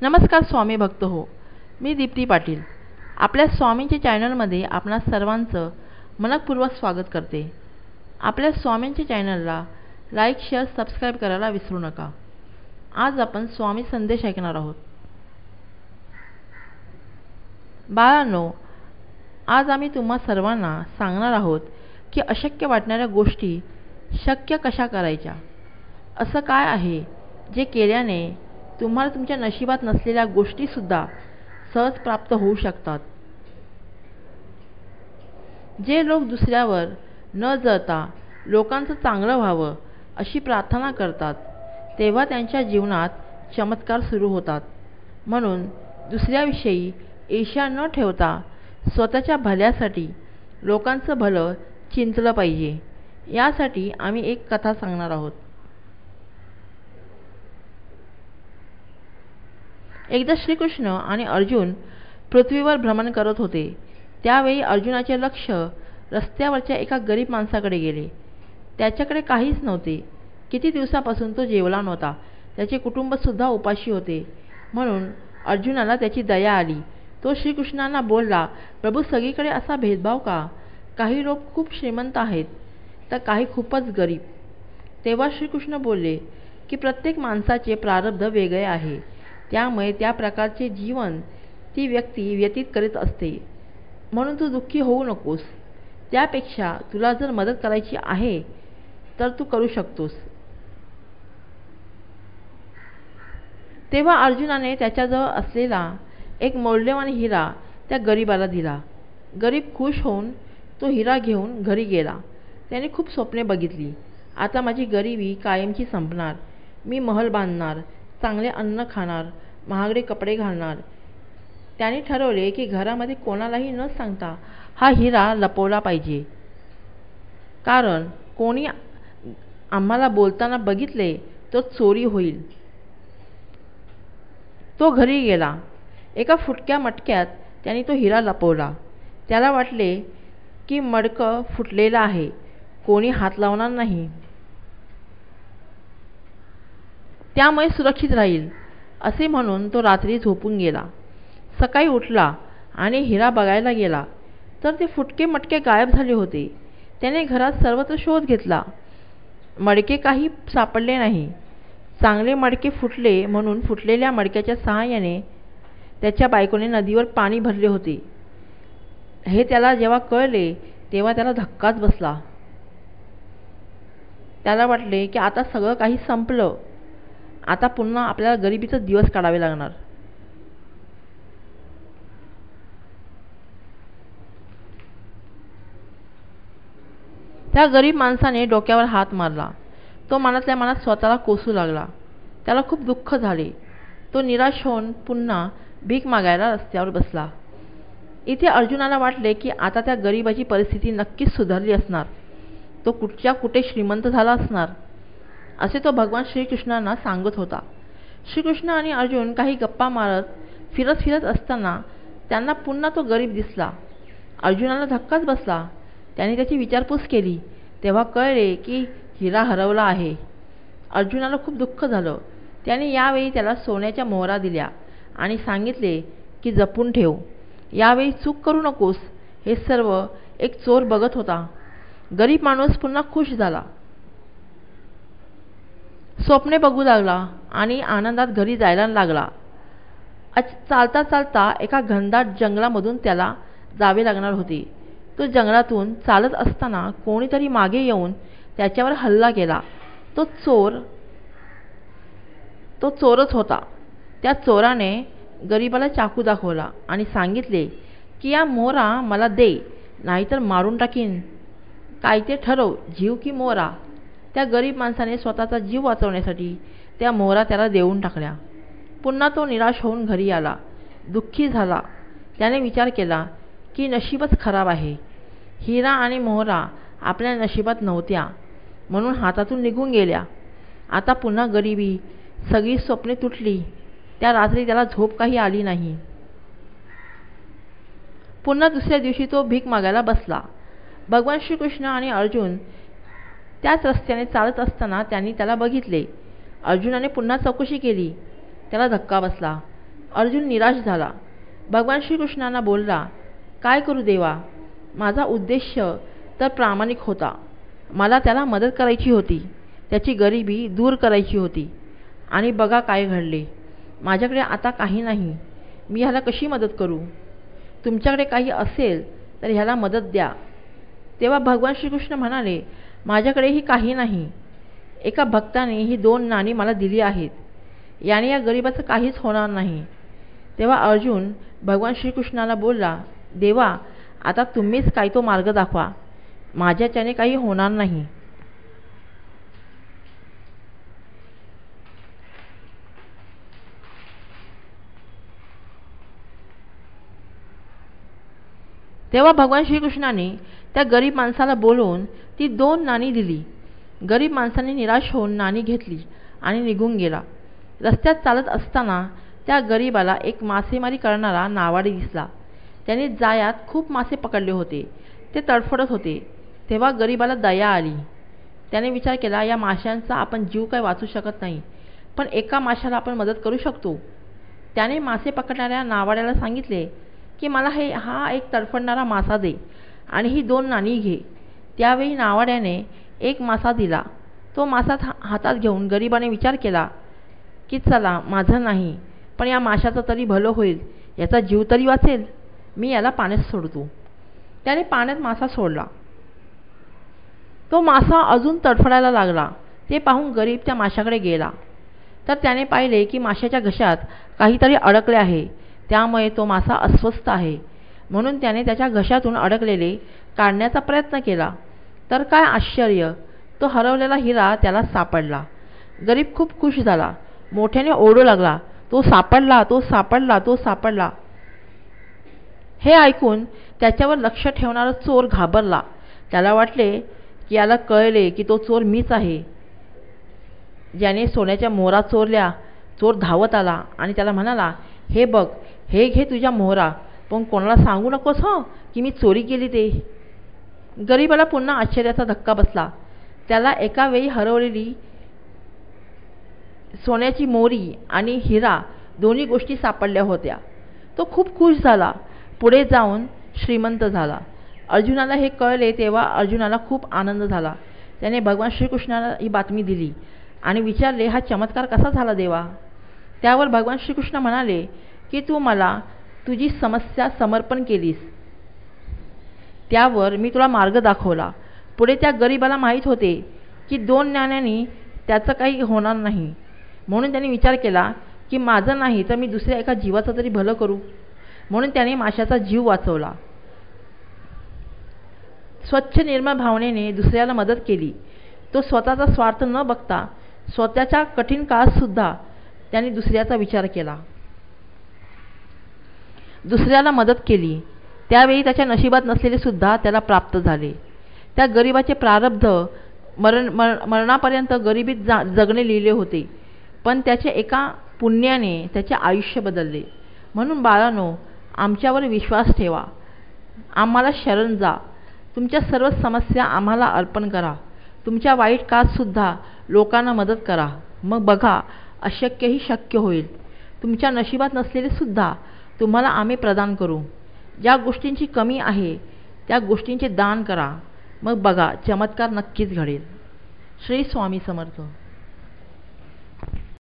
नमस्कार स्वामी भक्त हो. मी दीप्ती पाटील आपल्या स्वामींच्या चॅनलमध्ये आपणा सर्वांचं मनपूर्वक स्वागत करते. आपल्या स्वामींच्या चॅनलला लाईक शेअर सबस्क्राईब करायला विसरू नका. आज आपण स्वामी संदेश ऐकणार आहोत. बाळांनो, आज आम्ही तुम्हा सर्वांना सांगणार आहोत की अशक्य वाटणाऱ्या गोष्टी शक्य कशा करायच्या. असं काय आहे जे केल्याने तुम्हाला तुमच्या नशिबात नसलेल्या गोष्टीसुद्धा सहज प्राप्त होऊ शकतात. जे लोक दुसऱ्यावर न जळता लोकांचं चांगलं व्हावं अशी प्रार्थना करतात, तेव्हा त्यांच्या जीवनात चमत्कार सुरू होतात. म्हणून दुसऱ्याविषयी ईर्ष्या न ठेवता स्वतःच्या भल्यासाठी लोकांचं भलं चिंतलं पाहिजे. यासाठी आम्ही एक कथा सांगणार आहोत. एकदा श्रीकृष्ण आणि अर्जुन पृथ्वीवर भ्रमण करत होते. त्यावेळी अर्जुनाचे लक्ष रस्त्यावरच्या एका गरीब माणसाकडे गेले. त्याच्याकडे काहीच नव्हते. किती दिवसापासून तो जेवला नव्हता. त्याचे कुटुंबसुद्धा उपाशी होते. म्हणून अर्जुनाला त्याची दया आली. तो श्रीकृष्णांना बोलला, प्रभू, सगळीकडे असा भेदभाव का? काही लोक खूप श्रीमंत आहेत तर काही खूपच गरीब. तेव्हा श्रीकृष्ण बोलले की प्रत्येक माणसाचे प्रारब्ध वेगळे आहे. त्यामुळे त्या प्रकारचे जीवन ती व्यक्ती व्यतीत करीत असते. म्हणून तू दुःखी होऊ नकोस. त्यापेक्षा तुला जर मदत करायची आहे तर तू करू शकतोस. तेव्हा अर्जुनाने त्याच्याजवळ असलेला एक मौल्यवान हिरा त्या गरीबाला दिला. गरीब खुश होऊन तो हिरा घेऊन घरी गेला. त्याने खूप स्वप्ने बघितली. आता माझी गरिबी कायमची संपणार. मी महल बांधणार, चांगले अन्न खाणार, महागडे कपडे घालणार. त्याने ठरवले की घरामध्ये कोणालाही न सांगता हा हिरा लपवला पाहिजे. कारण कोणी आम्हाला बोलताना बघितले तर चोरी होईल. तो घरी गेला. एका फुटक्या मटक्यात त्याने तो हिरा लपवला. त्याला वाटले की मडकं फुटलेलं आहे, कोणी हात लावणार नाही, त्यामुळे सुरक्षित राहील असे म्हणून तो रात्री झोपून गेला. सकाळी उठला आणि हिरा बघायला गेला तर ते फुटके मटके गायब झाले होते. त्याने घरात सर्वत्र शोध घेतला. मडके काही सापडले नाही. चांगले मडके फुटले म्हणून फुटलेल्या मडक्याच्या सहाय्याने त्याच्या बायकोने नदीवर पाणी भरले होते. हे त्याला जेव्हा कळले तेव्हा त्याला धक्काच बसला. त्याला वाटले की आता सगळं काही संपलं. आता पुन्हा आपल्याला गरिबीचे दिवस काढावे लागणार. त्या गरीब माणसाने डोक्यावर हात मारला. तो मनातल्या मनात स्वतःला कोसू लागला. त्याला खूप दुःख झाले. तो निराश होऊन पुन्हा भीक मागायला रस्त्यावर बसला. इथे अर्जुनाला वाटले की आता त्या गरीबाची परिस्थिती नक्कीच सुधारली असणार. तो कुठच्या कुठे श्रीमंत झाला असणार असे तो भगवान श्रीकृष्णांना सांगत होता. श्रीकृष्ण आणि अर्जुन काही गप्पा मारत फिरत असताना त्यांना पुन्हा तो गरीब दिसला. अर्जुनाला धक्काच बसला. त्याने त्याची विचारपूस केली तेव्हा कळले की हिरा हरवला आहे. अर्जुनाला खूप दुःख झालं. त्याने यावेळी त्याला सोन्याच्या मोहरा दिल्या आणि सांगितले की जपून ठेव. यावेळी चूक करू नकोस. हे सर्व एक चोर बघत होता. गरीब माणूस पुन्हा खुश झाला. स्वप्ने बघू लागला आणि आनंदात घरी जायला लागला. चालता चालता एका घनदाट जंगलामधून त्याला जावे लागणार होते. तो जंगलातून चालत असताना कोणीतरी मागे येऊन त्याच्यावर हल्ला केला. तो चोरच होता. त्या चोराने गरीबाला चाकू दाखवला आणि सांगितले की या मोहरा मला दे, नाहीतर मारून टाकीन. काय ते ठरव, जीव की मोहरा. त्या गरीब माणसाने स्वतःचा जीव वाचवण्यासाठी त्या मोहरा त्याला देऊन टाकल्या. पुन्हा तो निराश होऊन घरी आला. दुःखी झाला. त्याने विचार केला की नशीबच खराब आहे. हिरा आणि मोहरा आपल्या नशिबात नव्हत्या म्हणून हातातून निघून गेल्या. आता पुन्हा गरिबी, सगळी स्वप्ने तुटली. त्या रात्री त्याला झोप काही आली नाही. पुन्हा दुसऱ्या दिवशी तो भीक मागायला बसला. भगवान श्रीकृष्ण आणि अर्जुन त्याच रस्त्याने चालत असताना त्यांनी त्याला बघितले. अर्जुनाने पुन्हा चौकशी केली. त्याला धक्का बसला. अर्जुन निराश झाला. भगवान श्रीकृष्णांना बोलला, काय करू देवा, माझा उद्देश तर प्रामाणिक होता. मला त्याला मदत करायची होती, त्याची गरिबी दूर करायची होती. आणि बघा काय घडले. माझ्याकडे आता काही नाही. मी ह्याला कशी मदत करू? तुमच्याकडे काही असेल तर ह्याला मदत द्या. तेव्हा भगवान श्रीकृष्ण म्हणाले, माझ्याकडेही काही नाही. एका भक्ताने ही 2 नाणी मला दिली आहेत. याने या गरिबाचं काहीच होणार नाही. तेव्हा अर्जुन भगवान श्रीकृष्णाला बोलला, देवा, आता तुम्हीच काय तो मार्ग दाखवा. माझ्याच्याने काही होणार नाही. तेव्हा भगवान श्रीकृष्णाने त्या गरीब माणसाला बोलवून ती 2 नाणी दिली. गरीब माणसाने निराश होऊन नाणी घेतली आणि निघून गेला. रस्त्यात चालत असताना त्या गरीबाला एक मासेमारी करणारा नावाडी दिसला. त्याने जाळ्यात खूप मासे पकडले होते. ते तडफडत होते. तेव्हा गरीबाला दया आली. त्याने विचार केला, या माशांचा आपण जीव काय वाचू शकत नाही, पण एका माशाला आपण मदत करू शकतो. त्याने मासे पकडणाऱ्या नावाड्याला सांगितले की मला हा एक तडफडणारा मासा दे आणि ही 2 नाणी घे. त्यावेळी नावाड्याने एक मासा दिला. तो मासा हातात घेऊन गरीबाने विचार केला की चला, माझं नाही, पण या माशाचं तरी भलं होईल, याचा जीव तरी वाचेल. मी याला पाण्यात सोडतो. त्याने पाण्यात मासा सोडला. तो मासा अजून तडफडायला लागला. ते पाहून गरीब त्या माशाकडे गेला. तर त्याने पाहिले की माशाच्या घशात काहीतरी अडकले आहे. त्यामुळे तो मासा अस्वस्थ आहे. म्हणून त्याने त्याच्या घशातून अडकलेले काढण्याचा प्रयत्न केला. तर काय आश्चर्य, तो हरवलेला हिरा त्याला सापडला. गरीब खूप खुश झाला. मोठ्याने ओरडू लागला, तो सापडला, तो सापडला, तो सापडला. हे ऐकून त्याच्यावर लक्ष ठेवणारा चोर घाबरला. त्याला वाटले की याला कळले की तो चोर मीच आहे, ज्याने सोन्याच्या मोहरा चोरल्या. चोर धावत आला आणि त्याला म्हणाला, हे बघ, हे घे तुझ्या मोहरा, पण कोणाला सांगू नकोस हो की मी चोरी केली ते. गरीबाला पुन्हा आश्चर्याचा धक्का बसला. त्याला एका वेळी हरवलेली सोन्याची मोहरी आणि हिरा दोन्ही गोष्टी सापडल्या होत्या. तो खूप खुश झाला. पुढे जाऊन श्रीमंत झाला. अर्जुनाला हे कळले तेव्हा अर्जुनाला खूप आनंद झाला. त्याने भगवान श्रीकृष्णाला ही बातमी दिली आणि विचारले, हा चमत्कार कसा झाला देवा? त्यावर भगवान श्रीकृष्ण म्हणाले की तू मला तुझी समस्या समर्पण केलीस, त्यावर मी तुला मार्ग दाखवला. पुढे त्या गरीबाला माहीत होते की 2 नाण्यांनी त्याचं काही होणार नाही. म्हणून त्याने विचार केला की माझं नाही तर मी दुसऱ्या एका जीवाचं तरी भलं करू. म्हणून त्याने माशाचा जीव वाचवला. स्वच्छ निर्मळ भावनेने दुसऱ्याला मदत केली. तो स्वतःचा स्वार्थ न बघता स्वतःच्या कठीण काळात सुद्धा त्याने दुसऱ्याचा विचार केला, दुसऱ्याला मदत केली. त्यावेळी त्याच्या नशिबात नसलेले सुद्धा त्याला प्राप्त झाले. त्या गरीबाचे प्रारब्ध मरणापर्यंत गरिबीत जगणे लिहिले होते, पण त्याच्या एका पुण्याने त्याचे आयुष्य बदलले. म्हणून बाळांनो, आमच्यावर विश्वास ठेवा, आम्हाला शरण जा. तुमच्या सर्व समस्या आम्हाला अर्पण करा. तुमच्या वाईट काळात सुद्धा लोकांना मदत करा. मग बघा, अशक्यही शक्य होईल. तुमच्या नशिबात नसलेले सुद्धा तुम्हाला आम्ही प्रदान करू. ज्या गोष्टींची कमी आहे त्या गोष्टींचे दान करा. मग बघा, चमत्कार नक्कीच घडेल. श्री स्वामी समर्थ.